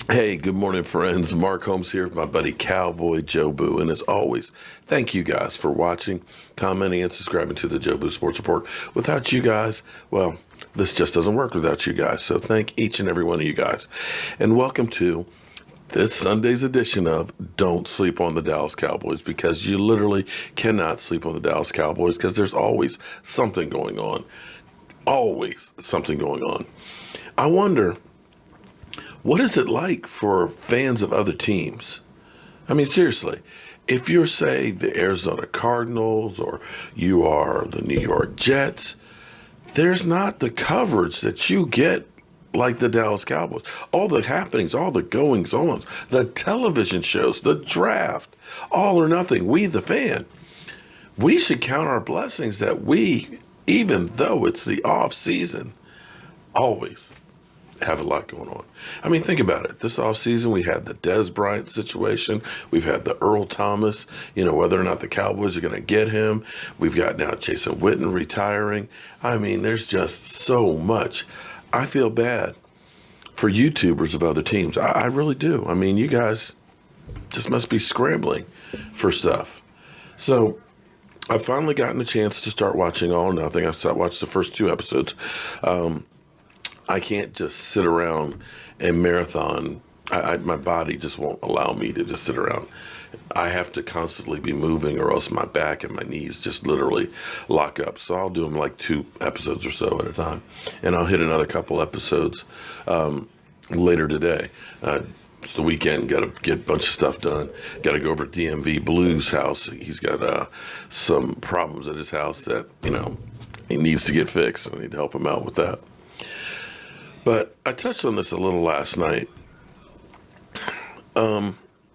Hey, good morning, friends. Mark Holmes here with my buddy CowboyJobu. And as always, thank you guys for watching, commenting, and subscribing to the Jobu Sports Report. Without you guys, well, this just doesn't work without you guys. So thank each and every one of you guys. And welcome to this Sunday's edition of Don't Sleep on the Dallas Cowboys, because you literally cannot sleep on the Dallas Cowboys because there's always something going on. Always something going on. I wonder, what is it like for fans of other teams? I mean, seriously, if you're, say, the Arizona Cardinals or you are the New York Jets, there's not the coverage that you get like the Dallas Cowboys. All the happenings, all the goings-ons, the television shows, the draft, all or nothing. We, the fan, we should count our blessings that we, even though it's the off season, always have a lot going on. I mean, think about it. This offseason, we had the Dez Bryant situation. We've had the Earl Thomas, whether or not the Cowboys are going to get him. We've got now Jason Witten retiring. I mean, there's just so much. I feel bad for YouTubers of other teams. I really do. I mean, you guys just must be scrambling for stuff. So I've finally gotten a chance to start watching All or Nothing. I've watched the first 2 episodes. I can't just sit around and marathon. My body just won't allow me to just sit around. I have to constantly be moving, or else my back and my knees just literally lock up. So I'll do them like 2 episodes or so at a time. And I'll hit another couple episodes later today. It's the weekend, got to get a bunch of stuff done. Got to go over to DMV Blue's house. He's got some problems at his house that, he needs to get fixed. I need to help him out with that. But I touched on this a little last night.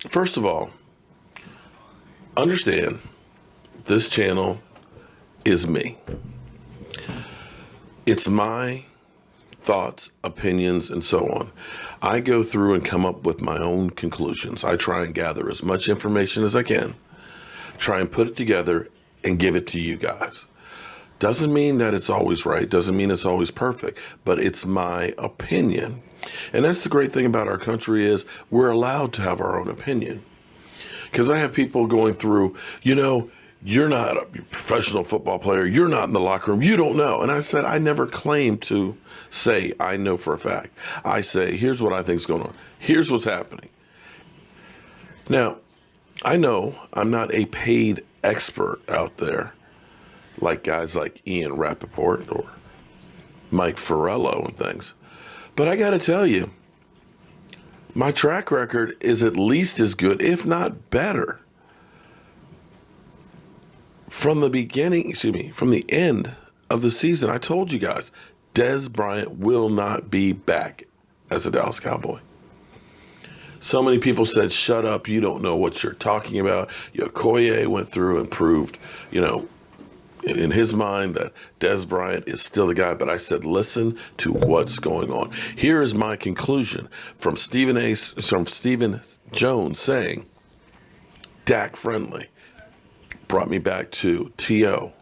First of all, understand this channel is me. It's my thoughts, opinions, and so on. I go through and come up with my own conclusions. I try and gather as much information as I can, try and put it together and give it to you guys. Doesn't mean that it's always right, doesn't mean it's always perfect, but it's my opinion. And that's the great thing about our country is we're allowed to have our own opinion. Because I have people going through, you're not a professional football player, you're not in the locker room, you don't know. And I said, I never claim to say I know for a fact. I say, here's what I think is going on. Here's what's happening. Now, I know I'm not a paid expert out there, like guys like Ian Rappaport or Mike Farello and things. But I got to tell you, my track record is at least as good, if not better. From the beginning, from the end of the season, I told you guys, Dez Bryant will not be back as a Dallas Cowboy. So many people said, shut up, you don't know what you're talking about. Okoye went through and proved, in his mind that Dez Bryant is still the guy. But I said, listen to what's going on. Here is my conclusion from Stephen Jones saying, Dak friendly. Brought me back to T.O.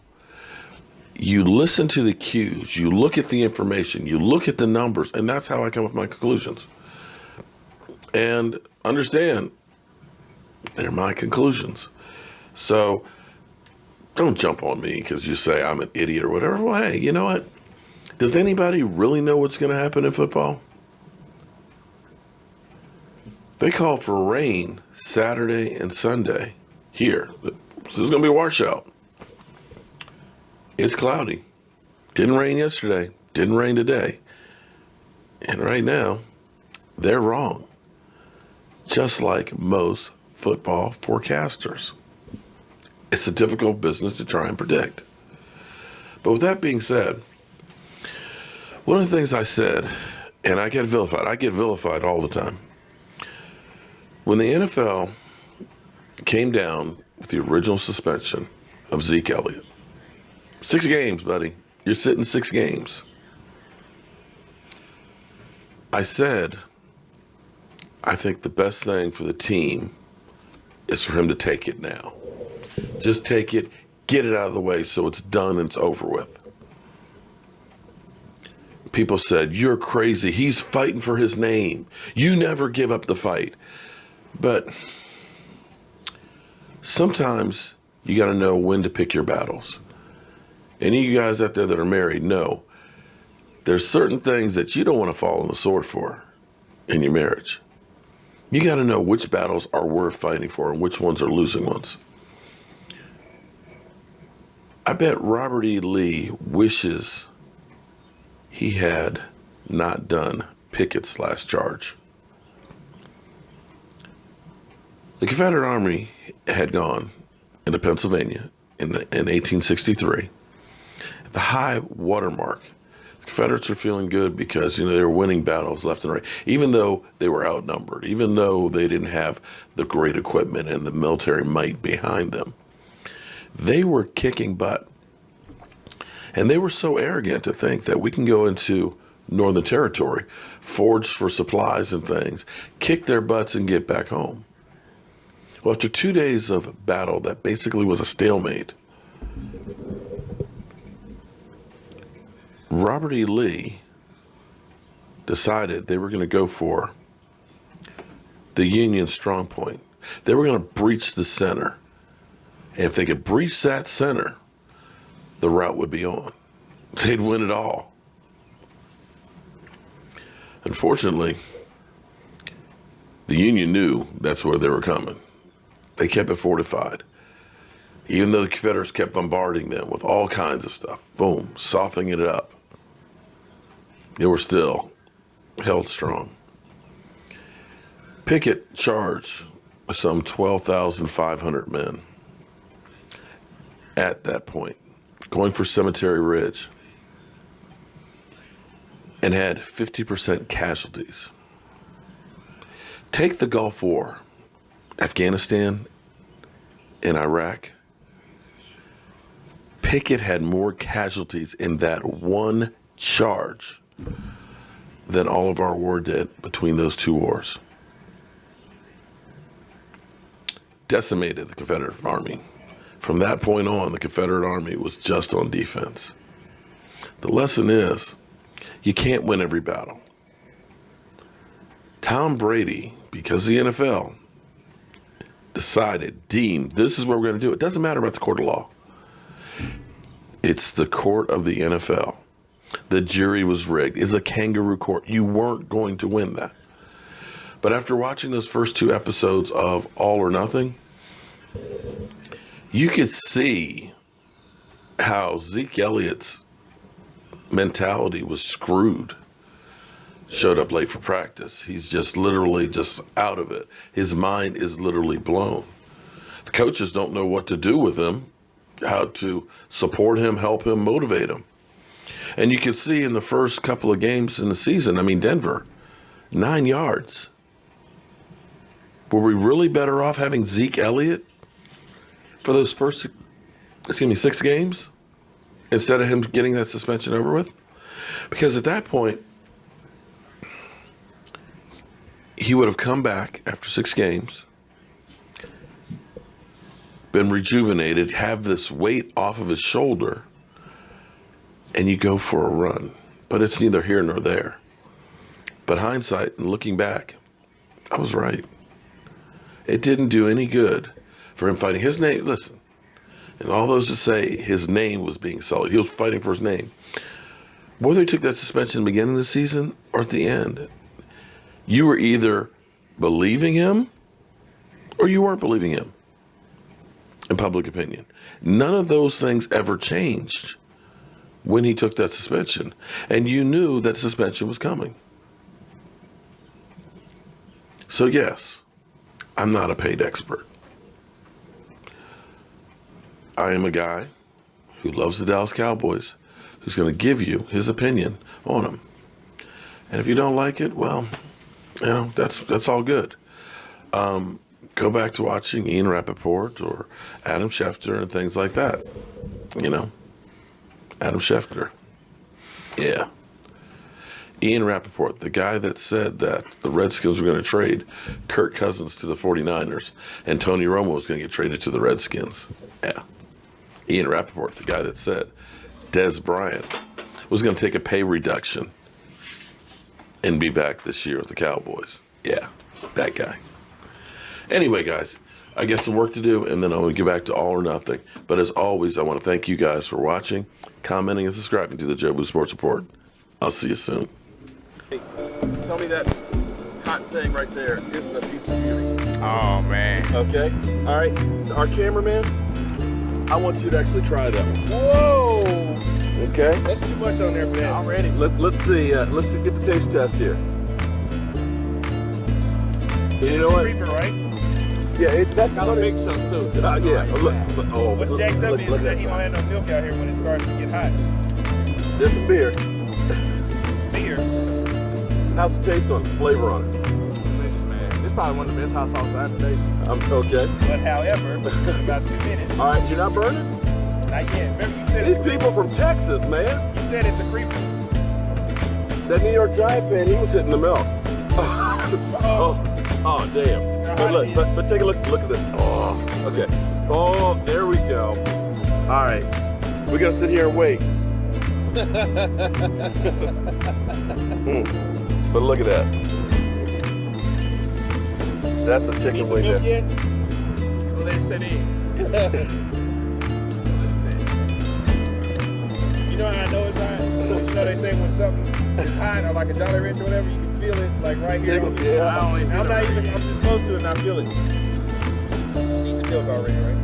You listen to the cues, you look at the information, you look at the numbers, and that's how I come up with my conclusions. And understand, they're my conclusions. So don't jump on me because you say I'm an idiot or whatever. Well, hey, you know what? Does anybody really know what's going to happen in football? They call for rain Saturday and Sunday here. So there's going to be a washout. It's cloudy. Didn't rain yesterday. Didn't rain today. And right now, they're wrong. Just like most football forecasters. It's a difficult business to try and predict. But with that being said, one of the things I said, and I get vilified all the time. When the NFL came down with the original suspension of Zeke Elliott, 6 games, buddy. You're sitting 6 games. I said, I think the best thing for the team is for him to take it now. Just take it, get it out of the way so it's done and it's over with. people said, "You're crazy. He's fighting for his name. You never give up the fight." But sometimes you got to know when to pick your battles. Any of you guys out there that are married know there's certain things that you don't want to fall on the sword for in your marriage. You got to know which battles are worth fighting for and which ones are losing ones. I bet Robert E. Lee wishes he had not done Pickett's last charge. The Confederate Army had gone into Pennsylvania in 1863. At the high water mark, the Confederates are feeling good because, they were winning battles left and right, even though they were outnumbered, even though they didn't have the great equipment and the military might behind them. They were kicking butt. And they were so arrogant to think that we can go into Northern Territory, forage for supplies and things, kick their butts and get back home. Well, after 2 days of battle that basically was a stalemate, Robert E. Lee decided they were going to go for the Union strong point. They were going to breach the center. And if they could breach that center, the route would be on. They'd win it all. Unfortunately, the Union knew that's where they were coming. They kept it fortified. Even though the Confederates kept bombarding them with all kinds of stuff, boom, softening it up, they were still held strong. Pickett charged some 12,500 men at that point, going for Cemetery Ridge, and had 50% casualties. Take the Gulf War, Afghanistan and Iraq. Pickett had more casualties in that one charge than all of our war did between those two wars. Decimated the Confederate Army. From that point on, the Confederate Army was just on defense. The lesson is, you can't win every battle. Tom Brady, because the NFL deemed this is what we're going to do. It doesn't matter about the court of law. It's the court of the NFL. The jury was rigged. It's a kangaroo court. You weren't going to win that. But after watching those first two episodes of All or Nothing, you could see how Zeke Elliott's mentality was screwed. Showed up late for practice. He's just literally just out of it. His mind is literally blown. The coaches don't know what to do with him, how to support him, help him, motivate him. And you can see in the first couple of games in the season, Denver, 9 yards. Were we really better off having Zeke Elliott for those first, 6 games instead of him getting that suspension over with? Because at that point, he would have come back after 6 games, been rejuvenated, have this weight off of his shoulder, and you go for a run. But it's neither here nor there. But hindsight and looking back, I was right. It didn't do any good for him fighting his name. Listen, and all those that say his name was being sullied, he was fighting for his name. Whether he took that suspension at the beginning of the season or at the end, you were either believing him or you weren't believing him in public opinion. None of those things ever changed when he took that suspension. And you knew that suspension was coming. So yes, I'm not a paid expert. I am a guy who loves the Dallas Cowboys, who's going to give you his opinion on them. And if you don't like it, well, that's all good. Go back to watching Ian Rappaport or Adam Schefter and things like that. Adam Schefter. Yeah. Ian Rappaport, the guy that said that the Redskins were going to trade Kirk Cousins to the 49ers and Tony Romo was going to get traded to the Redskins. Yeah. Ian Rappaport, the guy that said Dez Bryant was going to take a pay reduction and be back this year with the Cowboys. Yeah, that guy. Anyway, guys, I got some work to do, and then I'm going to get back to All or Nothing. But as always, I want to thank you guys for watching, commenting, and subscribing to the Jobu Sports Report. I'll see you soon. Hey, tell me that hot thing right there isn't a piece of beauty. Oh, man. Okay? All right. Our cameraman, I want you to actually try that one. Whoa! Okay? That's too much on there, man. I'm ready. Let's see. Let's get the taste test here. You know what? Creeper, right? Yeah, that's got a big chunk too. yeah. Look, What's jacked up is that he don't have no milk out here when it starts to get hot. There's some beer. Beer. How's the taste on it? Flavor on it? Delicious, man. This is probably one of the best hot sauces I've had today. Okay. But however, in about 2 minutes. All right, you're not burning? Not yet. Remember you said These people from Texas, man. You said it's a creeper. That New York Giant fan, he was hitting the milk. Oh, damn. But take a look at this. Oh, okay. Oh, there we go. All right. We're going to sit here and wait. But look at that. That's a chicken wing there. Well, let it set in. You know how I know it's hot? You know they say when something is hot or like a Jolly Rancher or whatever, you can feel it like right here. Yeah. I'm just close to it and I feel it. Eat the milk already, right?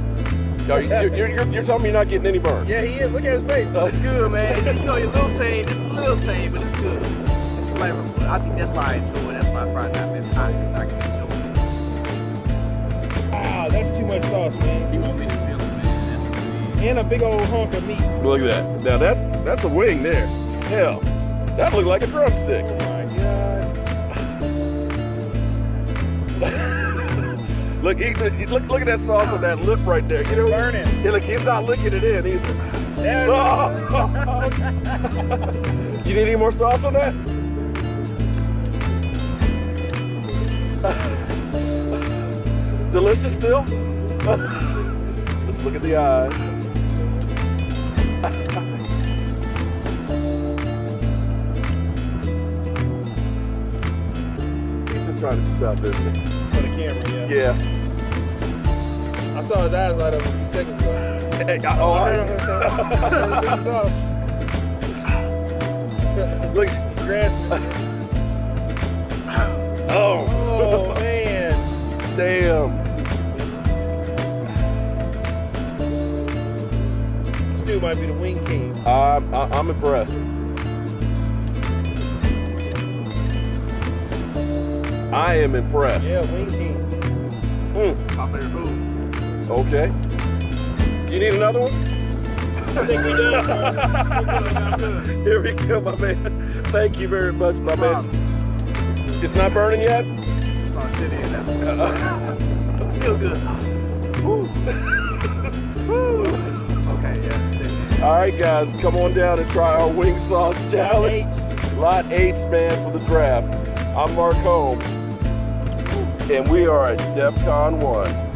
You're telling me you're not getting any burn? Yeah, he is. Look at his face. It's good, man. You know, you're a little tame. It's a little tame, but it's good. It's flavorful. I think that's why I enjoy it. That's why I probably not been hot because I can enjoy it. Wow, that's too much sauce, man. You want me to feel it, man. That's and a big old hunk of meat. Look at that. Now that's a wing there. Hell, that looked like a drumstick. Oh my God. Look at that sauce on that lip right there. You know, burning. Yeah, look, he's not licking it in either. You need any more sauce on that? Delicious still? Let's look at the eyes. He's just trying to be out there. For the camera, yeah. Yeah. I saw his eyes light up a few seconds ago. Look. Oh, man. Damn. This dude might be the wing king. I'm impressed. I am impressed. Yeah, wing king. My favorite food. Okay. You need another one? I think we done. Here we go, my man. Thank you very much, my man. It's not burning yet? It's not sitting in now. Still good. Okay, yeah, it's sitting in. All right, guys, come on down and try our wing sauce challenge. Lot H, man, for the draft. I'm Mark Holmes, and we are at DEFCON 1.